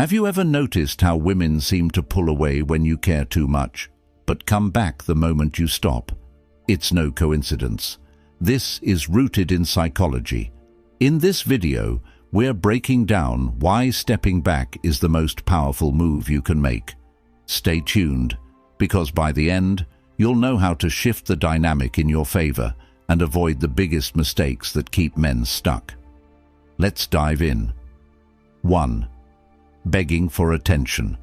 Have you ever noticed how women seem to pull away when you care too much, but come back the moment you stop? It's no coincidence. This is rooted in psychology. In this video, we're breaking down why stepping back is the most powerful move you can make. Stay tuned, because by the end, you'll know how to shift the dynamic in your favor and avoid the biggest mistakes that keep men stuck. Let's dive in. 1. Begging for attention.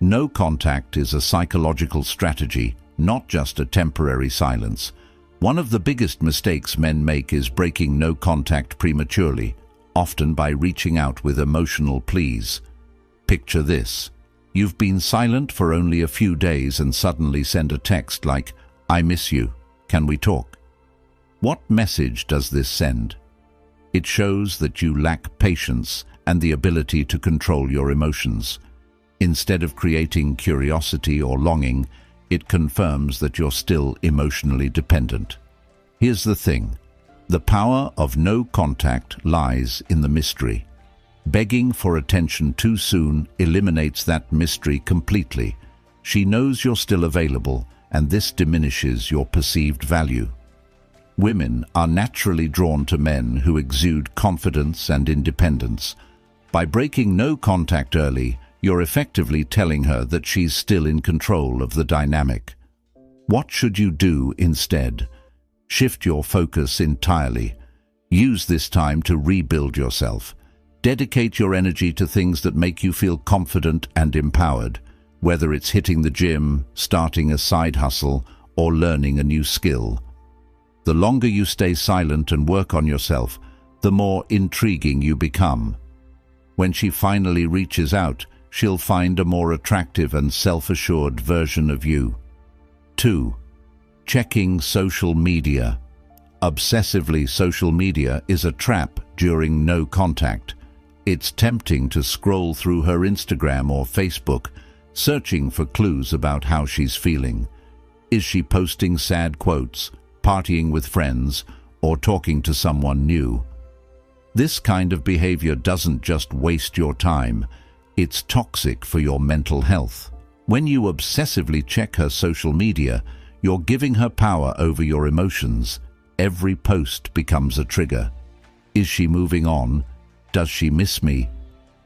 No contact is a psychological strategy, not just a temporary silence. One of the biggest mistakes men make is breaking no contact prematurely, often by reaching out with emotional pleas. Picture this. You've been silent for only a few days and suddenly send a text like, "I miss you. Can we talk?" What message does this send? It shows that you lack patience and the ability to control your emotions. Instead of creating curiosity or longing, it confirms that you're still emotionally dependent. Here's the thing. The power of no contact lies in the mystery. Begging for attention too soon eliminates that mystery completely. She knows you're still available, and this diminishes your perceived value. Women are naturally drawn to men who exude confidence and independence. By breaking no contact early, you're effectively telling her that she's still in control of the dynamic. What should you do instead? Shift your focus entirely. Use this time to rebuild yourself. Dedicate your energy to things that make you feel confident and empowered, whether it's hitting the gym, starting a side hustle, or learning a new skill. The longer you stay silent and work on yourself, the more intriguing you become. When she finally reaches out, she'll find a more attractive and self-assured version of you. 2. Checking social media. Obsessively social media is a trap during no contact. It's tempting to scroll through her Instagram or Facebook, searching for clues about how she's feeling. Is she posting sad quotes, partying with friends, or talking to someone new? This kind of behavior doesn't just waste your time, it's toxic for your mental health. When you obsessively check her social media, you're giving her power over your emotions. Every post becomes a trigger. Is she moving on? Does she miss me?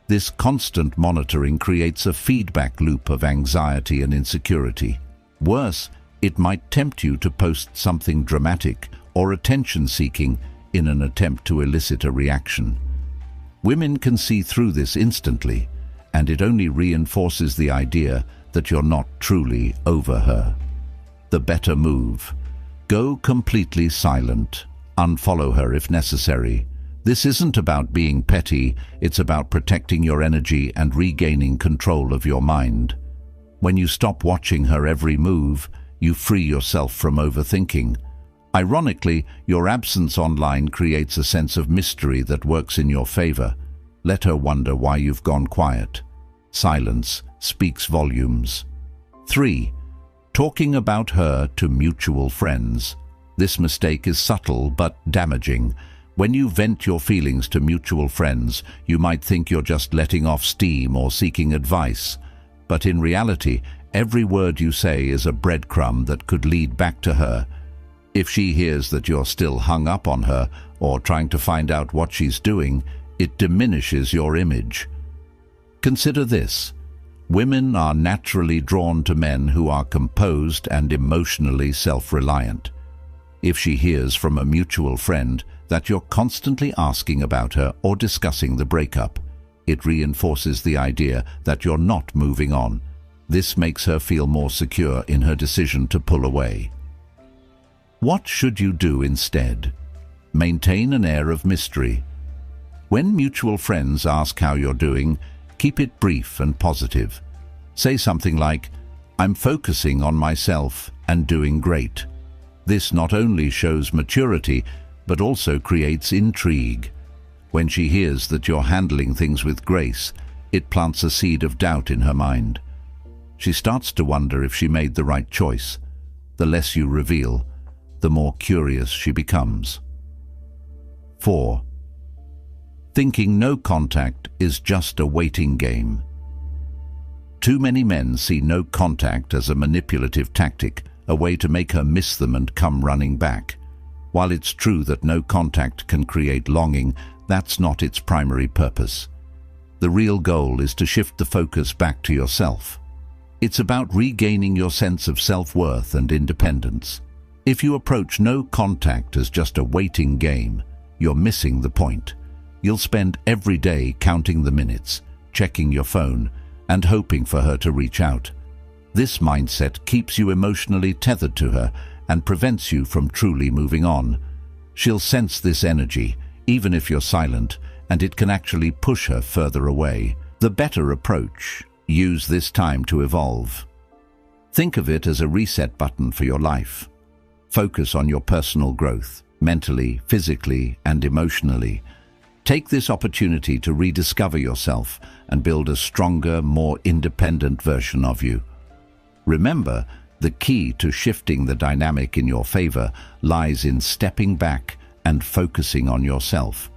This constant monitoring creates a feedback loop of anxiety and insecurity. Worse, it might tempt you to post something dramatic or attention-seeking in an attempt to elicit a reaction. Women can see through this instantly, and it only reinforces the idea that you're not truly over her. The better move. Go completely silent. Unfollow her if necessary. This isn't about being petty, it's about protecting your energy and regaining control of your mind. When you stop watching her every move, you free yourself from overthinking. Ironically, your absence online creates a sense of mystery that works in your favor. Let her wonder why you've gone quiet. Silence speaks volumes. 3. Talking about her to mutual friends. This mistake is subtle but damaging. When you vent your feelings to mutual friends, you might think you're just letting off steam or seeking advice. But in reality, every word you say is a breadcrumb that could lead back to her. If she hears that you're still hung up on her or trying to find out what she's doing, it diminishes your image. Consider this. Women are naturally drawn to men who are composed and emotionally self-reliant. If she hears from a mutual friend that you're constantly asking about her or discussing the breakup, it reinforces the idea that you're not moving on. This makes her feel more secure in her decision to pull away. What should you do instead? Maintain an air of mystery. When mutual friends ask how you're doing, keep it brief and positive. Say something like, "I'm focusing on myself and doing great." This not only shows maturity, but also creates intrigue. When she hears that you're handling things with grace, it plants a seed of doubt in her mind. She starts to wonder if she made the right choice. The less you reveal, the more curious she becomes. 4. thinking no contact is just a waiting game. Too many men see no contact as a manipulative tactic, a way to make her miss them and come running back. While it's true that no contact can create longing, that's not its primary purpose. The real goal is to shift the focus back to yourself. It's about regaining your sense of self-worth and independence. If you approach no contact as just a waiting game, you're missing the point. You'll spend every day counting the minutes, checking your phone, and hoping for her to reach out. This mindset keeps you emotionally tethered to her and prevents you from truly moving on. She'll sense this energy, even if you're silent, and it can actually push her further away. The better approach: use this time to evolve. Think of it as a reset button for your life. Focus on your personal growth, mentally, physically, and emotionally. Take this opportunity to rediscover yourself and build a stronger, more independent version of you. Remember, the key to shifting the dynamic in your favor lies in stepping back and focusing on yourself.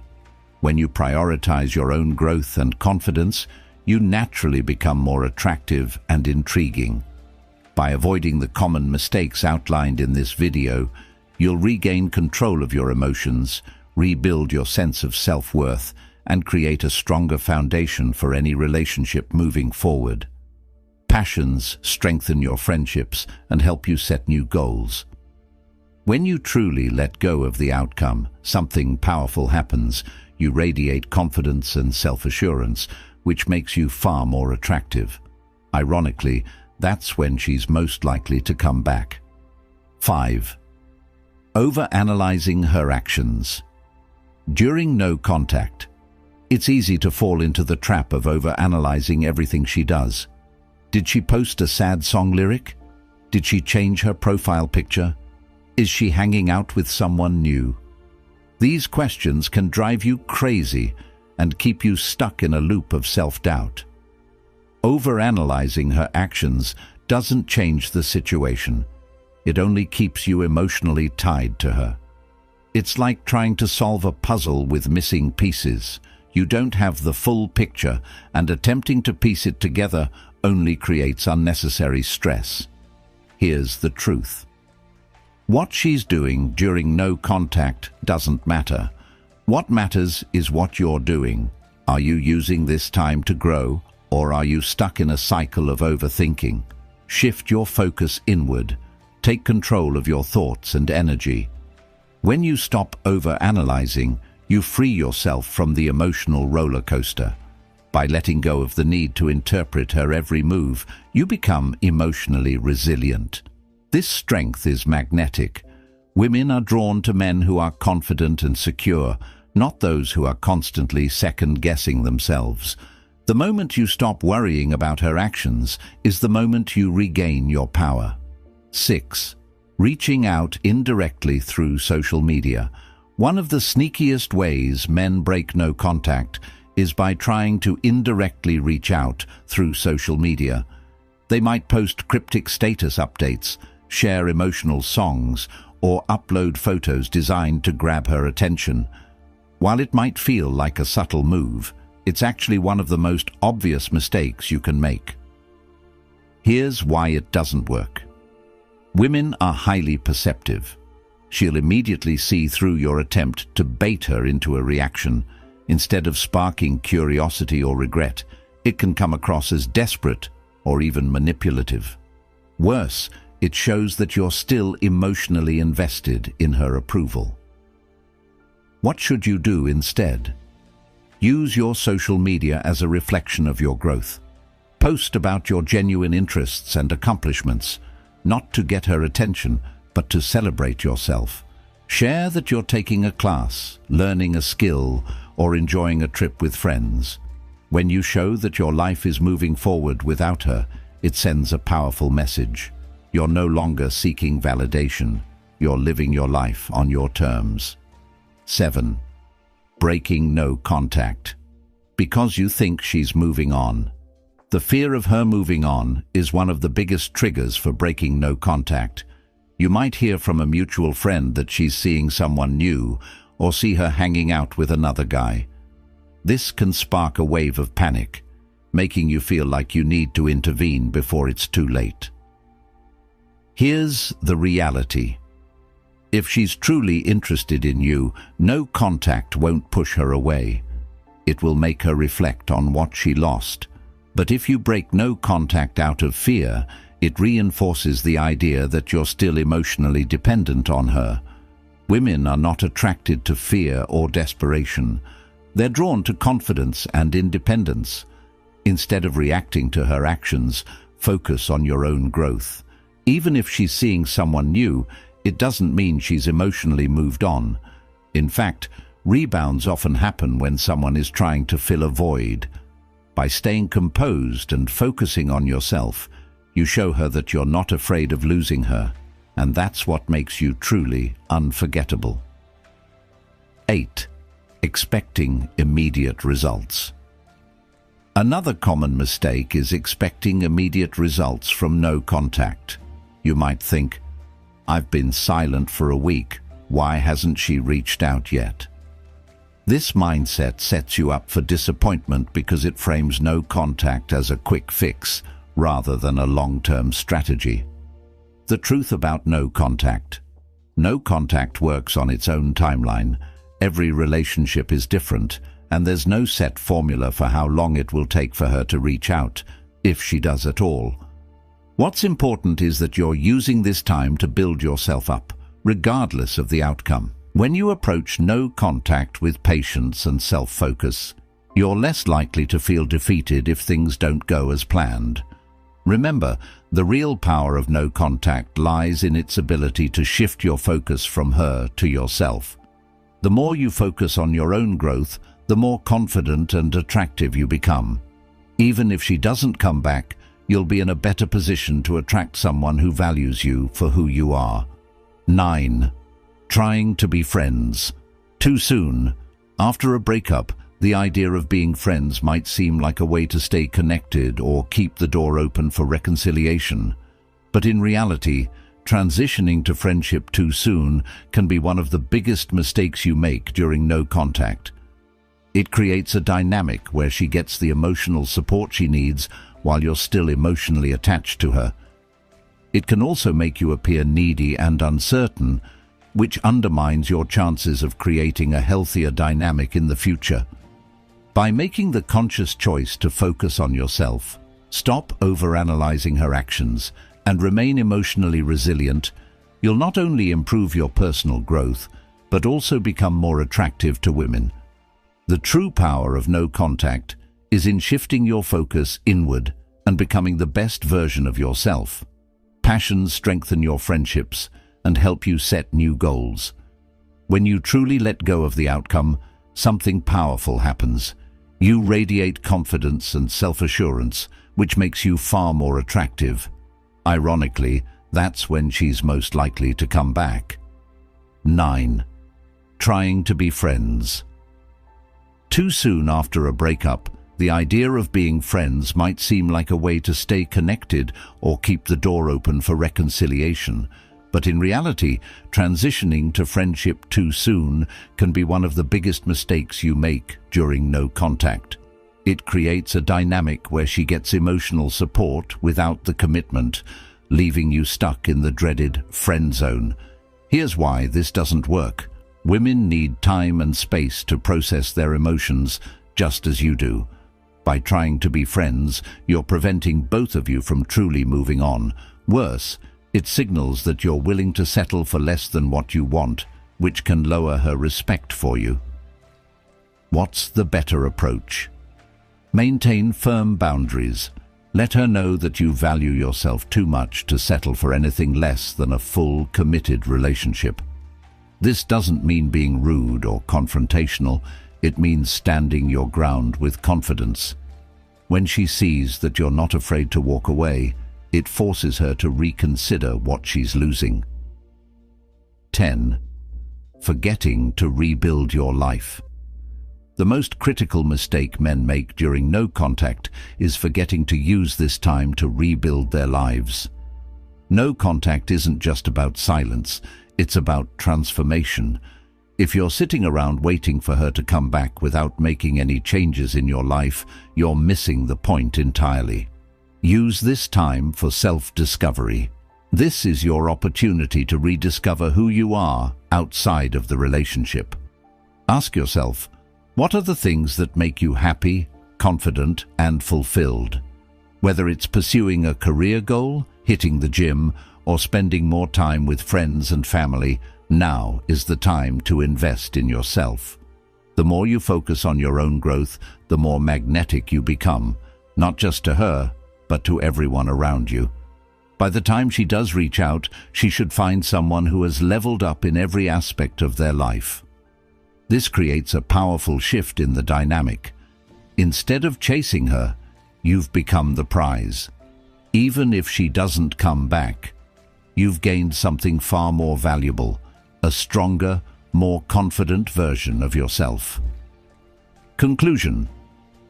When you prioritize your own growth and confidence, you naturally become more attractive and intriguing. By avoiding the common mistakes outlined in this video, you'll regain control of your emotions, rebuild your sense of self-worth, and create a stronger foundation for any relationship moving forward. Passions strengthen your friendships and help you set new goals. When you truly let go of the outcome, something powerful happens. You radiate confidence and self-assurance, which makes you far more attractive. Ironically, that's when she's most likely to come back. 5. Overanalyzing her actions. During no contact, it's easy to fall into the trap of overanalyzing everything she does. Did she post a sad song lyric? Did she change her profile picture? Is she hanging out with someone new? These questions can drive you crazy and keep you stuck in a loop of self-doubt. Overanalyzing her actions doesn't change the situation. It only keeps you emotionally tied to her. It's like trying to solve a puzzle with missing pieces. You don't have the full picture, and attempting to piece it together only creates unnecessary stress. Here's the truth. What she's doing during no contact doesn't matter. What matters is what you're doing. Are you using this time to grow, or are you stuck in a cycle of overthinking? Shift your focus inward. Take control of your thoughts and energy. When you stop overanalyzing, you free yourself from the emotional roller coaster. By letting go of the need to interpret her every move, you become emotionally resilient. This strength is magnetic. Women are drawn to men who are confident and secure, not those who are constantly second-guessing themselves. The moment you stop worrying about her actions is the moment you regain your power. 6. Reaching out indirectly through social media. One of the sneakiest ways men break no contact is by trying to indirectly reach out through social media. They might post cryptic status updates, share emotional songs, or upload photos designed to grab her attention. While it might feel like a subtle move, it's actually one of the most obvious mistakes you can make. Here's why it doesn't work. Women are highly perceptive. She'll immediately see through your attempt to bait her into a reaction. Instead of sparking curiosity or regret, it can come across as desperate or even manipulative. Worse, it shows that you're still emotionally invested in her approval. What should you do instead? Use your social media as a reflection of your growth. Post about your genuine interests and accomplishments, not to get her attention, but to celebrate yourself. Share that you're taking a class, learning a skill, or enjoying a trip with friends. When you show that your life is moving forward without her, it sends a powerful message. You're no longer seeking validation. You're living your life on your terms. 7. Breaking no contact. Because you think she's moving on. The fear of her moving on is one of the biggest triggers for breaking no contact. You might hear from a mutual friend that she's seeing someone new, or see her hanging out with another guy. This can spark a wave of panic, making you feel like you need to intervene before it's too late. Here's the reality. If she's truly interested in you, no contact won't push her away. It will make her reflect on what she lost. But if you break no contact out of fear, it reinforces the idea that you're still emotionally dependent on her. Women are not attracted to fear or desperation. They're drawn to confidence and independence. Instead of reacting to her actions, focus on your own growth. Even if she's seeing someone new, it doesn't mean she's emotionally moved on. In fact, rebounds often happen when someone is trying to fill a void. By staying composed and focusing on yourself, you show her that you're not afraid of losing her, and that's what makes you truly unforgettable. 8. Expecting immediate results. Another common mistake is expecting immediate results from no contact. You might think, "I've been silent for a week. Why hasn't she reached out yet?" This mindset sets you up for disappointment because it frames no contact as a quick fix rather than a long-term strategy. The truth about no contact. No contact works on its own timeline. Every relationship is different, and there's no set formula for how long it will take for her to reach out, if she does at all. What's important is that you're using this time to build yourself up, regardless of the outcome. When you approach no contact with patience and self-focus, you're less likely to feel defeated if things don't go as planned. Remember, the real power of no contact lies in its ability to shift your focus from her to yourself. The more you focus on your own growth, the more confident and attractive you become. Even if she doesn't come back, you'll be in a better position to attract someone who values you for who you are. 9. Trying to be friends. Too soon. After a breakup, the idea of being friends might seem like a way to stay connected or keep the door open for reconciliation. But in reality, transitioning to friendship too soon can be one of the biggest mistakes you make during no contact. It creates a dynamic where she gets the emotional support she needs while you're still emotionally attached to her. It can also make you appear needy and uncertain, which undermines your chances of creating a healthier dynamic in the future. By making the conscious choice to focus on yourself, stop overanalyzing her actions, and remain emotionally resilient, you'll not only improve your personal growth, but also become more attractive to women. The true power of no contact is in shifting your focus inward and becoming the best version of yourself. Passions strengthen your friendships and help you set new goals. When you truly let go of the outcome, something powerful happens. You radiate confidence and self-assurance, which makes you far more attractive. Ironically, that's when she's most likely to come back. 9. Trying to be friends. Too soon after a breakup, the idea of being friends might seem like a way to stay connected or keep the door open for reconciliation. But in reality, transitioning to friendship too soon can be one of the biggest mistakes you make during no contact. It creates a dynamic where she gets emotional support without the commitment, leaving you stuck in the dreaded friend zone. Here's why this doesn't work. Women need time and space to process their emotions, just as you do. By trying to be friends, you're preventing both of you from truly moving on. Worse, it signals that you're willing to settle for less than what you want, which can lower her respect for you. What's the better approach? Maintain firm boundaries. Let her know that you value yourself too much to settle for anything less than a full, committed relationship. This doesn't mean being rude or confrontational. It means standing your ground with confidence. When she sees that you're not afraid to walk away, it forces her to reconsider what she's losing. 10. Forgetting to rebuild your life. The most critical mistake men make during no contact is forgetting to use this time to rebuild their lives. No contact isn't just about silence, it's about transformation. If you're sitting around waiting for her to come back without making any changes in your life, you're missing the point entirely. Use this time for self-discovery. This is your opportunity to rediscover who you are outside of the relationship. Ask yourself, what are the things that make you happy, confident, and fulfilled? Whether it's pursuing a career goal, hitting the gym, or spending more time with friends and family, now is the time to invest in yourself. The more you focus on your own growth, the more magnetic you become, not just to her, but to everyone around you. By the time she does reach out, she should find someone who has leveled up in every aspect of their life. This creates a powerful shift in the dynamic. Instead of chasing her, you've become the prize. Even if she doesn't come back, you've gained something far more valuable, a stronger, more confident version of yourself. Conclusion: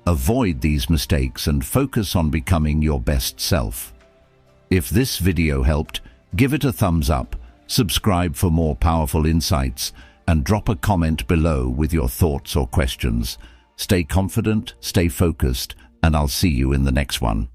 avoid these mistakes and focus on becoming your best self. If this video helped, give it a thumbs up, subscribe for more powerful insights, and drop a comment below with your thoughts or questions. Stay confident, stay focused, and I'll see you in the next one.